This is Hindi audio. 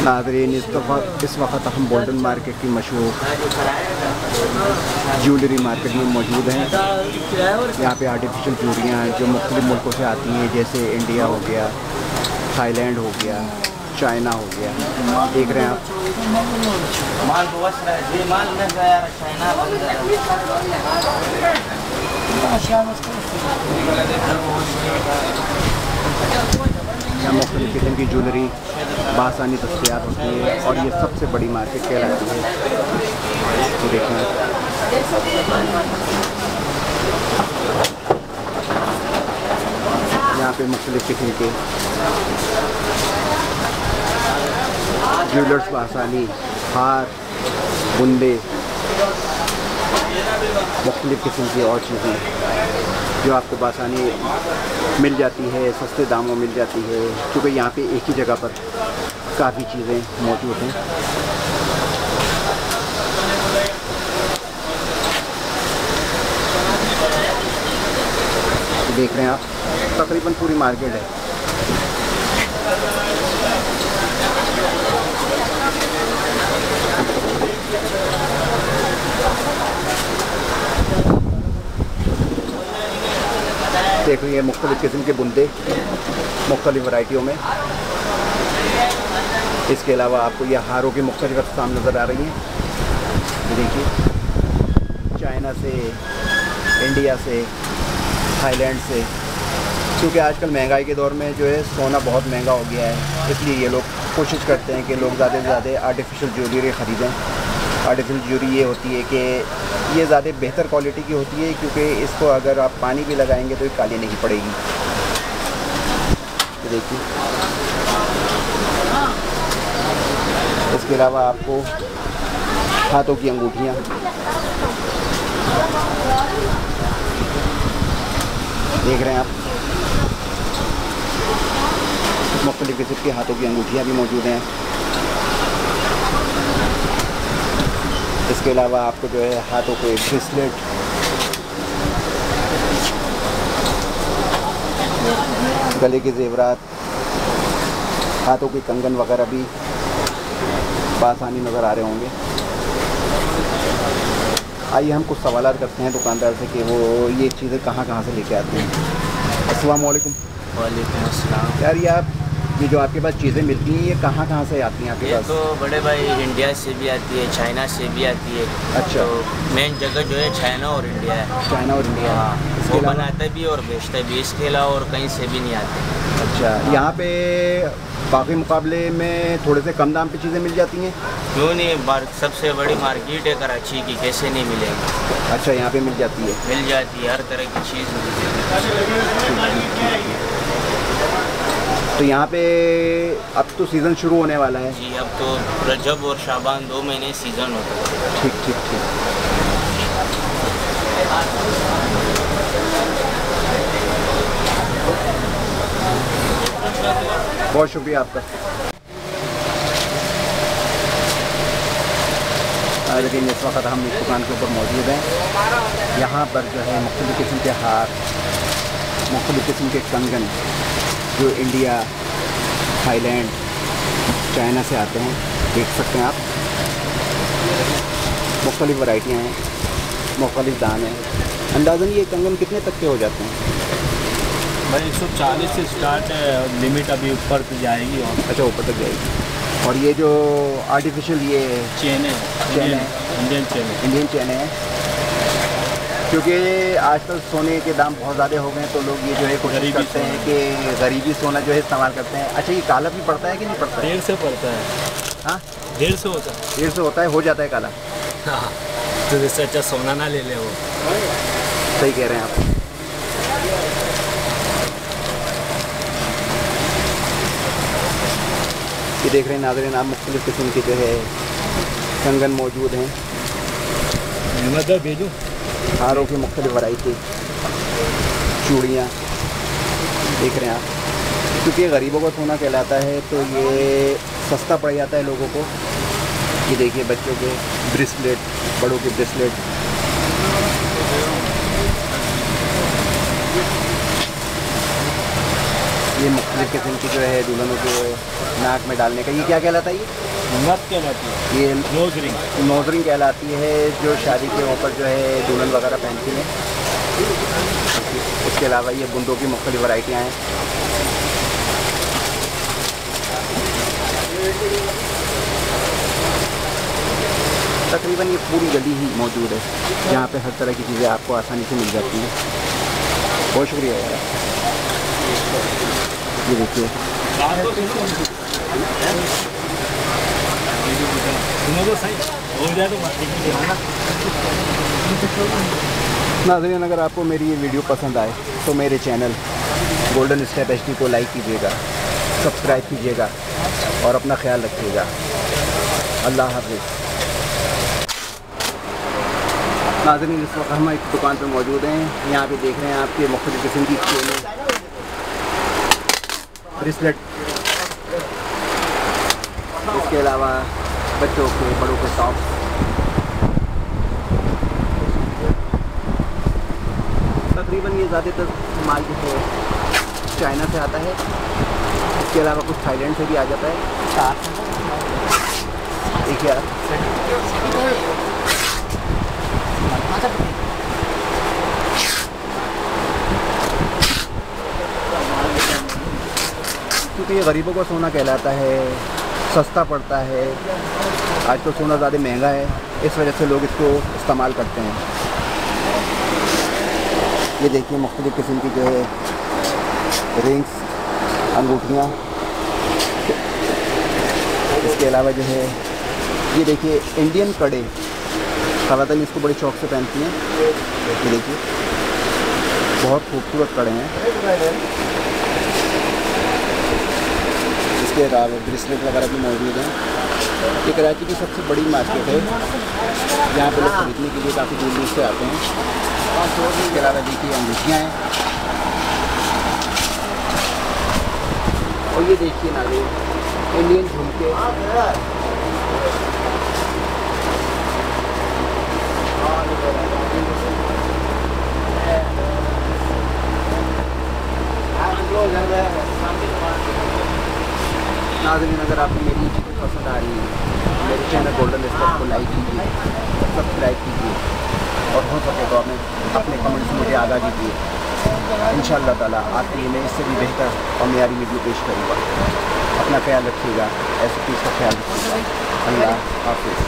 नाज़रीन, इस वक्त हम बोल्डन मार्केट की मशहूर ज्वेलरी मार्केट में मौजूद हैं। यहाँ पे आर्टिफिशियल चूड़ियाँ जो मुख्तलिफ मुल्कों से आती हैं, जैसे इंडिया हो गया, थाईलैंड हो गया, चाइना हो गया। देख रहे हैं आप। यहाँ मुख्तलिफ किस्म की ज्वेलरी बआसानी दस्तयाब होती है और ये सबसे बड़ी मार्केट कहलाती है। तो देखें, यहाँ पे मुख्तलिफ किस्म के ज्वेलर्स बआसानी हार, बुंदे, मुख्तलिफ किस्म की और चीज़ें जो आपको बआसानी मिल जाती है, सस्ते दामों मिल जाती है, क्योंकि यहाँ पे एक ही जगह पर काफ़ी चीज़ें मौजूद हैं। देख रहे हैं आप, तकरीबन पूरी मार्केट है। देख रही है मुख्तलिफ किस्म के बुंदे मुख्तलिफ वैरायटियों में। इसके अलावा आपको यह हारों की मुख्तलिफ अक़साम नज़र आ रही हैं। देखिए, चाइना से, इंडिया से, थाईलैंड से, क्योंकि आजकल महंगाई के दौर में जो है सोना बहुत महंगा हो गया है, इसलिए ये लोग कोशिश करते हैं कि लोग ज़्यादा से ज़्यादा आर्टिफिशियल ज्वेलरी ख़रीदें। आर्टिफिशियल ज्वेलरी ये होती है कि ये ज़्यादा बेहतर क्वालिटी की होती है, क्योंकि इसको अगर आप पानी भी लगाएंगे तो ये काली नहीं पड़ेगी। तो देखिए, इसके अलावा आपको हाथों की अंगूठियाँ, देख रहे हैं आप, मुख्तलिफ किस्म के हाथों की अंगूठियाँ भी मौजूद हैं। इसके अलावा आपको जो है हाथों को एक ब्रेसलेट, गले के जेवरात, हाथों के कंगन वगैरह भी बआसानी नज़र आ रहे होंगे। आइए हम कुछ सवालात करते हैं दुकानदार से कि वो ये चीज़ें कहाँ से लेके आते हैं। अस्सलाम वालेकुम। वालेकुम अस्सलाम। यार, ये आप ये जो आपके पास चीज़ें मिलती हैं, ये कहाँ से आती हैं आपके पास? तो बड़े भाई इंडिया से भी आती है, चाइना से भी आती है। अच्छा। तो मेन जगह जो है चाइना और इंडिया है। चाइना और इंडिया। हाँ, वो बनाता भी और बेचता भी, इसके अलावा और कहीं से भी नहीं आते। अच्छा। यहाँ पे बाकी मुकाबले में थोड़े से कम दाम पे चीज़ें मिल जाती हैं? क्यों नहीं, सबसे बड़ी मार्केट है कराची की, कैसे नहीं मिलेगी। अच्छा, यहाँ पे मिल जाती है? मिल जाती है, हर तरह की चीज़ मिलती है। तो यहाँ पे अब तो सीज़न शुरू होने वाला है। जी, अब तो रजब और शाबान 2 महीने सीज़न होता है। ठीक ठीक ठीक। बहुत शुक्रिया आपका। लेकिन इस वक्त हम इस दुकान के ऊपर मौजूद हैं। यहाँ पर जो है मुख्तलिफ किस्म के हार, मुख्तलिफ किस्म के कंगन जो इंडिया, थाईलैंड, चाइना से आते हैं, देख सकते हैं आप। मुख्तलिफ वैरायटियाँ हैं, मुख्तलिफ दाम हैं। अंदाज़न ये कंगन कितने तक के हो जाते हैं? भाई 140 से स्टार्ट है, लिमिट अभी ऊपर तक जाएगी। और अच्छा, ऊपर तक जाएगी। और ये जो आर्टिफिशियल ये चेन है, इंडियन चेन है, क्योंकि आजकल सोने के दाम बहुत ज़्यादा हो गए हैं, तो लोग ये जो है कोशिश करते हैं कि गरीबी सोना जो है इस्तेमाल करते हैं। अच्छा, ये काला भी पड़ता है कि नहीं पड़ता है? 1.5 से पड़ता है। हाँ, 1.5 होता है। 1.5 होता है, हो जाता है काला। हाँ, तो इससे अच्छा सोना ना ले ले वो। सही कह रहे हैं आप। ये देख रहे हैं नाज़रीन आप, मुख्तलिफ किस्म के जो है कंगन मौजूद हैं। मतलब भेजूँ हारों की मुख्तलिफ वैरायटी, चूड़ियाँ देख रहे हैं आप। क्योंकि गरीबों का सोना कहलाता है, तो ये सस्ता पड़ जाता है लोगों को। ये देखिए, बच्चों के ब्रेसलेट, बड़ों के ब्रेसलेट, ये मुख्तलिफ किस्म की जो है दुल्हनों के नाक में डालने का, ये क्या कहलाता है? ये नथ कहलाती है, ये नोज रिंग। नोज रिंग कहलाती है, जो शादी के ऊपर जो है दुल्हन वगैरह पहनती हैं। इसके अलावा ये बुंदों की मुख्तलिफ वैरायटियाँ हैं। तकरीबन ये पूरी गली ही मौजूद है जहाँ पे हर तरह की चीज़ें आपको आसानी से मिल जाती हैं। बहुत शुक्रिया यार। ये देखिए, नाज़रीन, अगर आपको मेरी ये वीडियो पसंद आए तो मेरे चैनल गोल्डन स्टेप HD को लाइक कीजिएगा, सब्सक्राइब कीजिएगा और अपना ख्याल रखिएगा। अल्लाह हाफ़िज़। नाज़रीन, इस वक्त हम एक दुकान पर मौजूद हैं। यहाँ पे देख रहे हैं आपके मुख्तलिफ किस्म की चेनें, ब्रेसलेट, इसके अलावा बच्चों के बड़ों के टॉप्स। तकरीबन ये ज़्यादातर माल जो है चाइना से आता है। इसके अलावा कुछ थाईलैंड से भी आ जाता है। एक यार क्योंकि ये गरीबों का सोना कहलाता है, सस्ता पड़ता है। आज तो सोना ज़्यादा महंगा है, इस वजह से लोग इसको इस्तेमाल करते हैं। ये देखिए मुख्तलिफ किस्म की जो है रिंग्स, अंगूठियाँ। इसके अलावा जो है ये देखिए इंडियन कड़े, ख़वातीन इसको बड़े शौक़ से पहनती हैं। ये देखिए बहुत खूबसूरत कड़े हैं। इसके अलावा ब्रेसलेट वगैरह भी मौजूद हैं। ये कराची की सबसे बड़ी मार्केट है, यहाँ पे लोग खरीदने के लिए काफ़ी दूर दूर से आते हैं। इसके अलावा देखिए अंगूठियाँ हैं और ये देखिए नाज़रीन इंडियन झुमके। नाज़रीन, अगर आपको मेरी वीडियो पसंद आ रही है मेरे चैनल गोल्डन स्टेप को लाइक कीजिए, सब्सक्राइब कीजिए और हो सके तो अपने कमेंट्स मुझे आगाह दीजिए। इंशाअल्लाह ताला आपके लिए मैं इससे भी बेहतर और मेरी वीडियो पेश करूँगा। अपना ख्याल रखिएगा, ऐसे चीज़ का ख्याल रखिएगा। अल्लाह हाफ़िज़।